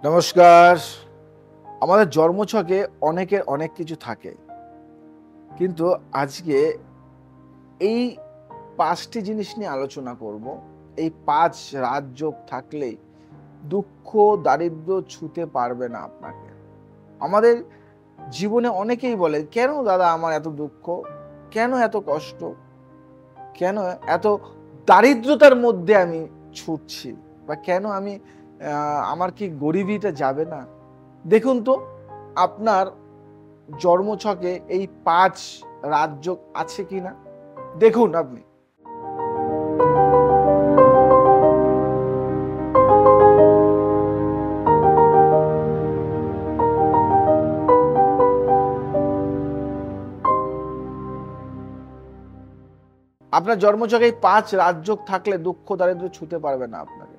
নমস্কার। আমাদের জন্মছকে অনেকের অনেক কিছু থাকে, কিন্তু আজকে এই ৫টি জিনিস নিয়ে আলোচনা করব। এই ৫ রাজযোগ থাকলেই দুঃখ দারিদ্র ছুঁতে পারবে না আপনাকে। আমাদের জীবনে অনেকেই বলে, কেন দাদা আমার এত দুঃখ, কেন এত কষ্ট, কেন এত দারিদ্রতার মধ্যে আমি ছুটছি, বা কেন আমি আমার কি গরিবিটা যাবে না? দেখুন তো আপনার জন্মছকে এই ৫ রাজযোগ আছে কিনা দেখুন আপনি। আপনার জন্মছকে এই ৫ রাজযোগ থাকলে দুঃখ দারিদ্র ছুঁতে পারবে না আপনাকে।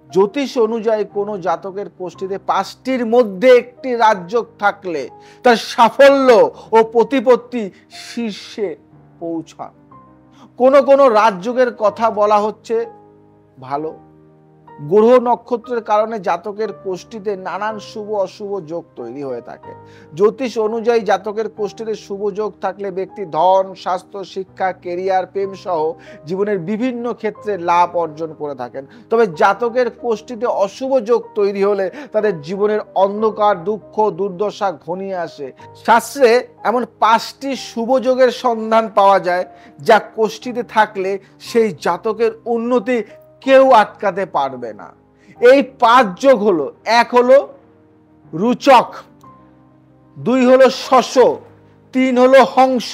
জ্যোতিষ অনুযায়ী কোন জাতকের কোষ্ঠীতে ৫টির মধ্যে একটি রাজযোগ থাকলে তার সাফল্য ও প্রতিপত্তি শীর্ষে পৌঁছান। কোন কোন রাজযোগের কথা বলা হচ্ছে ভালো। গ্রহ নক্ষত্রের কারণে জাতকের কোষ্ঠীতে নানান শুভ অশুভ যোগ তৈরি হয়ে থাকে। জ্যোতিষ অনুযায়ী জাতকের কোষ্ঠীতে শুভ যোগ থাকলে ব্যক্তি ধন, স্বাস্থ্য, শিক্ষা, কেরিয়ার, প্রেম সহ জীবনের বিভিন্ন ক্ষেত্রে লাভ অর্জন করে থাকেন। তবে জাতকের কোষ্ঠীতে অশুভ যোগ তৈরি হলে তাদের জীবনের অন্ধকার, দুঃখ, দুর্দশা ঘনিয়ে আসে। শাস্ত্রে এমন ৫টি শুভ যোগের সন্ধান পাওয়া যায় যা কোষ্ঠীতে থাকলে সেই জাতকের উন্নতি কেউ আটকাতে পারবে না। এই ৫ যোগ হলো, ১ হলো রুচক, ২ হলো শশ, ৩ হলো হংস,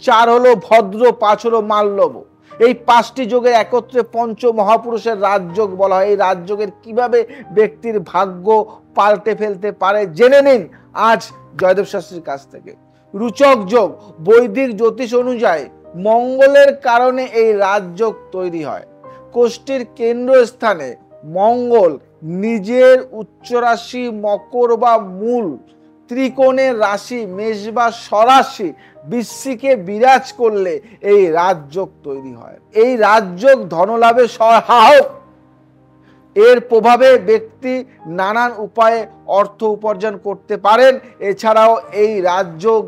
৪ হলো ভদ্র, ৫ হলো মাল্যব। এই ৫টি যোগের একত্রে পঞ্চ মহাপুরুষের রাজযোগ বলা হয়। এই রাজযোগের কিভাবে ব্যক্তির ভাগ্য পাল্টে ফেলতে পারে জেনে নিন আজ জয়দেব শাস্ত্রীর কাছ থেকে। রুচক যোগ বৈদিক জ্যোতিষ অনুযায়ী মঙ্গলের কারণে এই রাজযোগ তৈরি হয়। কোষ্ঠীর কেন্দ্রস্থানে মঙ্গল নিজের উচ্চ রাশি মকর বা মূল ত্রিকোণের রাশি মেষ বা স্বরাশি বৃশ্চিকে বিরাজ করলে এই রাজযোগ তৈরি হয়। এই রাজযোগ ধনলাভে সহায়ক। এর প্রভাবে ব্যক্তি নানান উপায়ে অর্থ উপার্জন করতে পারেন। এছাড়াও এই রাজযোগ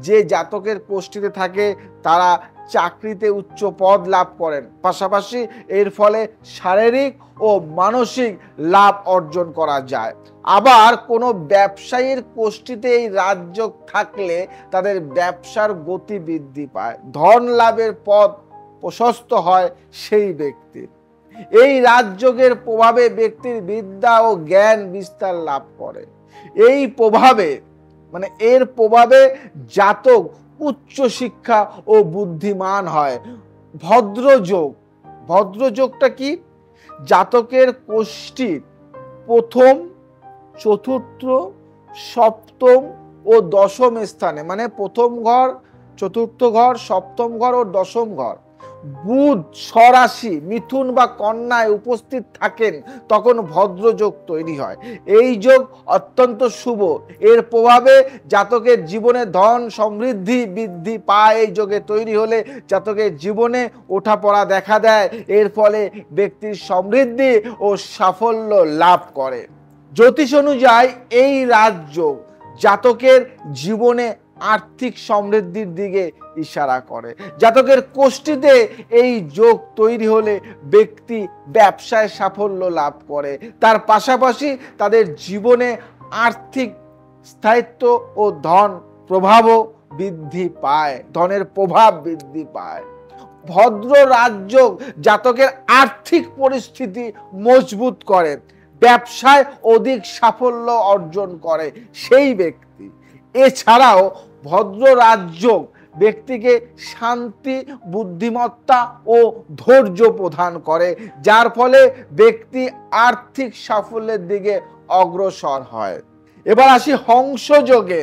যে জাতকের কোষ্ঠীতে থাকে তারা চাকরিতে উচ্চ পদ লাভ করেন। পাশাপাশি এর ফলে শারীরিক ও মানসিক লাভ অর্জন করা যায়। আবার কোনো ব্যবসায়ীর কোষ্ঠীতে এই রাজযোগ থাকলে তাদের ব্যবসার গতি বৃদ্ধি পায়, ধন লাভের পথ প্রশস্ত হয় সেই ব্যক্তির। এই রাজযোগের প্রভাবে ব্যক্তির বিদ্যা ও জ্ঞান বিস্তার লাভ করে। এই প্রভাবে এর প্রভাবে জাতক উচ্চ শিক্ষা ও বুদ্ধিমান হয়। ভদ্রযোগ, ভদ্রযোগটা কি? জাতকের কোষ্ঠীর প্রথম, চতুর্থ, সপ্তম ও দশম স্থানে, প্রথম ঘর, চতুর্থ ঘর, সপ্তম ঘর ও দশম ঘর বুধ স্বরাশি মিথুন বা কন্যায় উপস্থিত থাকেন, তখন ভদ্রযোগ তৈরি হয়। এই যোগ অত্যন্ত শুভ। এর প্রভাবে জাতকের জীবনে ধন সমৃদ্ধি বৃদ্ধি পায়। এই যোগে তৈরি হলে জাতকের জীবনে ওঠাপড়া দেখা দেয়। এর ফলে ব্যক্তির সমৃদ্ধি ও সাফল্য লাভ করে। জ্যোতিষ অনুযায়ী এই রাজযোগ জাতকের জীবনে আর্থিক সমৃদ্ধির দিকে ইশারা করে। জাতকের কোষ্ঠীতে এই যোগ তৈরি হলে ব্যক্তি ব্যবসায় সাফল্য লাভ করে। তার পাশাপাশি তাদের জীবনে আর্থিক স্থায়িত্ব ও ধন প্রভাবও বৃদ্ধি পায়, ধনের প্রভাব বৃদ্ধি পায়। ভদ্র রাজযোগ জাতকের আর্থিক পরিস্থিতি মজবুত করে, ব্যবসায় অধিক সাফল্য অর্জন করে সেই ব্যক্তি। এছাড়াও ভদ্র রাজযোগ ব্যক্তিকে শান্তি, বুদ্ধিমত্তা ও ধৈর্য প্রদান করে, যার ফলে ব্যক্তি আর্থিক সাফল্যের দিকে অগ্রসর হয়। এবার আসি হংসযোগে।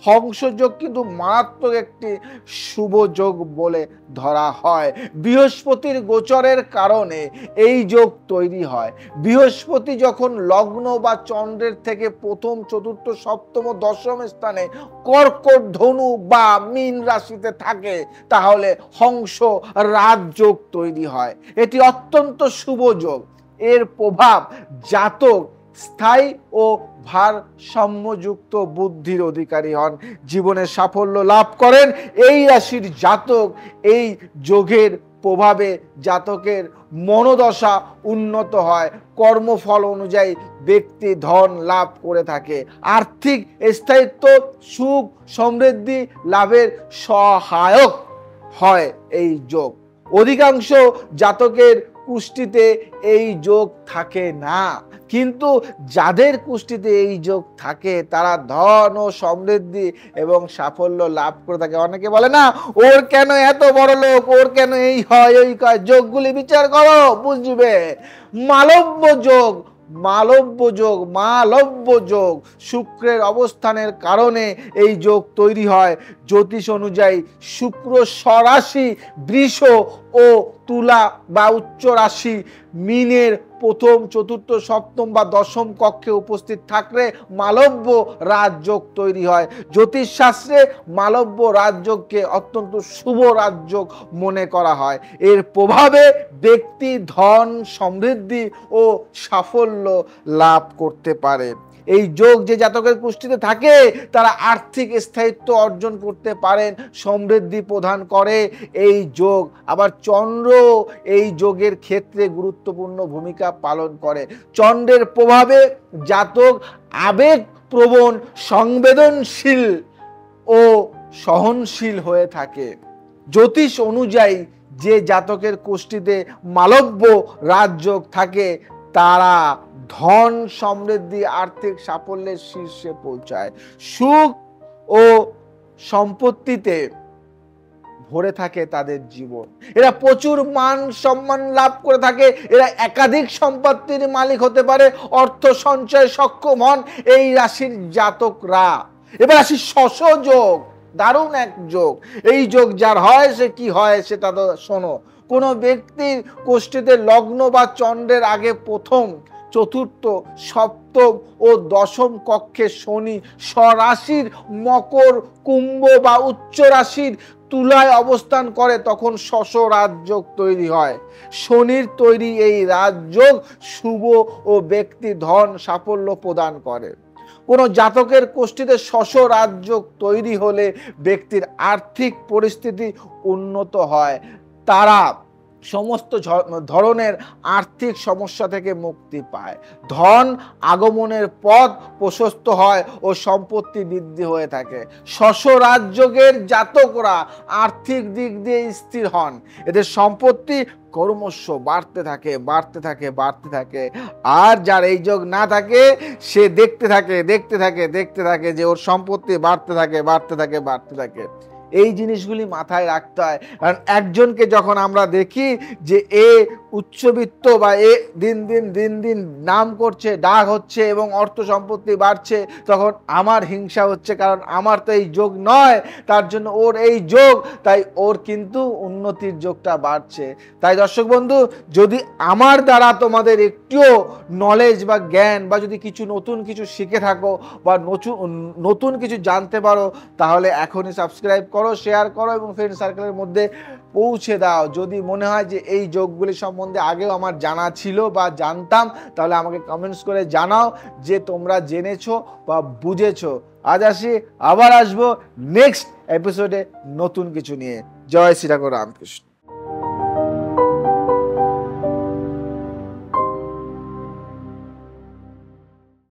হংসযোগ কিন্তু মারাত্মক একটি শুভ যোগ বলে ধরা হয়। বৃহস্পতির গোচরের কারণে এই যোগ তৈরি হয়। বৃহস্পতি যখন লগ্ন বা চন্দ্রের থেকে প্রথম, চতুর্থ, সপ্তম ও দশম স্থানে কর্কট, ধনু বা মীন রাশিতে থাকে, তাহলে হংস রাজযোগ তৈরি হয়। এটি অত্যন্ত শুভ যোগ। এর প্রভাব জাতক স্থায়ী ও ভারসাম্যযুক্ত বুদ্ধির অধিকারী হন, জীবনে সাফল্য লাভ করেন। এই রাশির জাতক এই যোগের প্রভাবে জাতকের মনোদশা উন্নত হয়, কর্মফল অনুযায়ী ব্যক্তি ধন লাভ করে থাকে, আর্থিক স্থায়িত্ব, সুখ সমৃদ্ধি লাভের সহায়ক হয় এই যোগ। অধিকাংশ জাতকের কুষ্টিতে এই যোগ থাকে না, কিন্তু যাদের কুষ্টিতে এই যোগ থাকে তারা ধন ও সমৃদ্ধি এবং সাফল্য লাভ করে থাকে। অনেকে বলে না, ওর কেন এত বড় লোক, ওর কেন এই হয় ওই হয়। যোগগুলি বিচার করো, বুঝবে। মালব্য যোগ, মালব্য যোগ শুক্রের অবস্থানের কারণে এই যোগ তৈরি হয়। জ্যোতিষ অনুযায়ী শুক্র স্বরাশি বৃষ ও তুলা বা উচ্চ রাশি মীনের প্রথম, চতুর্থ, সপ্তম বা দশম কক্ষে উপস্থিত থাকলে মালব্য রাজযোগ তৈরি হয়। জ্যোতিষ শাস্ত্রে মালব্য রাজযোগকে অত্যন্ত শুভ রাজযোগ মনে করা হয়। এর প্রভাবে ব্যক্তি ধন, সমৃদ্ধি ও সাফল্য লাভ করতে পারে। এই যোগ যে জাতকের কুষ্টিতে থাকে তারা আর্থিক স্থায়িত্ব অর্জন করতে পারেন, সমৃদ্ধি প্রদান করে এই যোগ। আবার চন্দ্র এই যোগের ক্ষেত্রে গুরুত্বপূর্ণ ভূমিকা পালন করে। চন্দ্রের প্রভাবে জাতক আবেগপ্রবণ, সংবেদনশীল ও সহনশীল হয়ে থাকে। জ্যোতিষ অনুযায়ী যে জাতকের কুষ্টিতে মালব্য রাজযোগ থাকে তারা ধন, সমৃদ্ধি, আর্থিক সাফল্যের শীর্ষে পৌঁছায়। সুখ ও সম্পত্তিতে ভরে থাকে তাদের জীবন। এরা প্রচুর মান সম্মান লাভ করে থাকে। এরা একাধিক সম্পত্তির মালিক হতে পারে, অর্থ সঞ্চয় সক্ষম হন এই রাশির জাতকরা। এবার আসি শশ যোগ, দারুণ এক যোগ। এই যোগ যার হয় সে কি হয় সেটা তো শোনো। কোন ব্যক্তির কুষ্টিতে লগ্ন বা চন্দ্রের আগে প্রথম, চতুর্থ, সপ্তম ও দশম কক্ষে শনি স্বরাশির মকর, কুম্ভ বা উচ্চ রাশির তুলায় অবস্থান করে তখন শশ রাজযোগ তৈরি হয়। শনির তৈরি এই রাজযোগ শুভ ও ব্যক্তি ধন সাফল্য প্রদান করে। কোন জাতকের কুষ্টিতে শশ রাজযোগ তৈরি হলে ব্যক্তির আর্থিক পরিস্থিতি উন্নত হয়, তারা সমস্ত ধরনের আর্থিক সমস্যা থেকে মুক্তি পায়, ধন আগমনের পথ প্রশস্ত হয় ও সম্পত্তি বৃদ্ধি হয়ে থাকে। শশ রাজযোগের জাতকরা আর্থিক দিক দিয়ে স্থির হন, এদের সম্পত্তি ক্রমশ বাড়তে থাকে। আর যার এই যোগ না থাকে সে দেখতে থাকে যে ওর সম্পত্তি বাড়তে থাকে। এই জিনিসগুলি মাথায় রাখতে হয়। কারণ একজনকে যখন আমরা দেখি যে এ উচ্চবিত্ত বা এ দিন দিন নাম করছে, ডাক হচ্ছে এবং অর্থ সম্পত্তি বাড়ছে, তখন আমার হিংসা হচ্ছে, কারণ আমার তো এই যোগ নয়, তার জন্য ওর এই যোগ, তাই ওর কিন্তু উন্নতির যোগটা বাড়ছে। তাই দর্শক বন্ধু, যদি আমার দ্বারা তোমাদের একটুও নলেজ বা জ্ঞান বা যদি কিছু নতুন কিছু শিখে থাকো বা নতুন কিছু জানতে পারো, তাহলে এখনই সাবস্ক্রাইব করো, শেয়ার করো এবং ফ্রেন্ড সার্কেলের মধ্যে পৌঁছে দাও। যদি মনে হয় যে এই যোগগুলি সম্বন্ধে আগেও আমার জানা ছিল বা জানতাম, তাহলে আমাকে কমেন্টস করে জানাও যে তোমরা জেনেছো বা বুঝেছো। আজ আসি, আবার আসবো নেক্সট এপিসোডে নতুন কিছু নিয়ে। জয় শ্রী ঠাকুর রামকৃষ্ণ।